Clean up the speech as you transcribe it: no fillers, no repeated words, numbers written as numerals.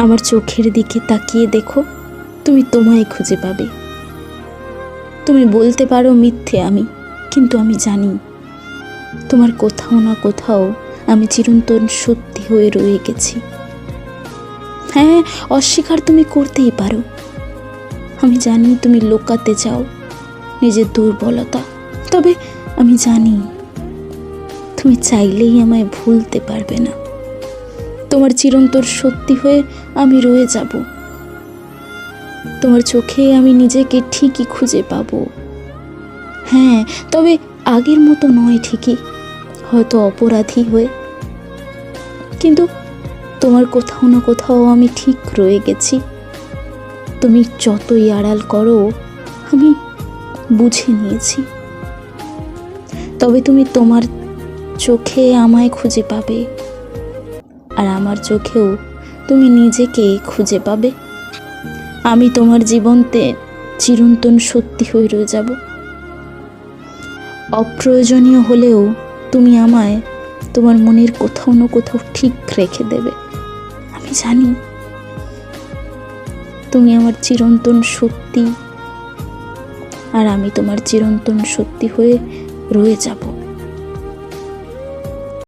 আমার চোখের দিকে তাকিয়ে দেখো, তুমি তোমায় খুঁজে পাবে। তুমি বলতে পারো মিথ্যে আমি, কিন্তু আমি জানি তোমার কোথাও না কোথাও আমি চিরন্তন সত্যি হয়ে রয়ে গেছি। হ্যাঁ, অস্বীকার তুমি করতেই পারো। আমি জানি তুমি লুকাতে চাও নিজের দুর্বলতা, তবে আমি জানি তুমি চাইলেই আমায় ভুলতে পারবে না। তোমার চিরন্তন সত্যি হয়ে আমি রয়ে যাব। তোমার চোখে আমি নিজেকে ঠিকই খুঁজে পাবো। হ্যাঁ, তবে আগের মতো নয় ঠিকই, হয়তো অপরাধী হয়ে, কিন্তু তোমার কোথাও না কোথাও আমি ঠিক রয়ে গেছি। তুমি যতই আড়াল করো আমি বুঝে নিয়েছি। তবে তুমি তোমার চোখে আমায় খুঁজে পাবে, আর আমার চোখেও তুমি নিজেকে খুঁজে পাবে। আমি তোমার জীবনতে চিরন্তন সত্যি হয়ে রয়ে যাব। অপ্রয়োজনীয় হলেও তুমি আমায় তোমার মনের কোথাও না কোথাও ঠিক রেখে দেবে। আমি জানি তুমি আমার চিরন্তন সত্যি, আর আমি তোমার চিরন্তন সত্যি হয়ে রয়ে যাব।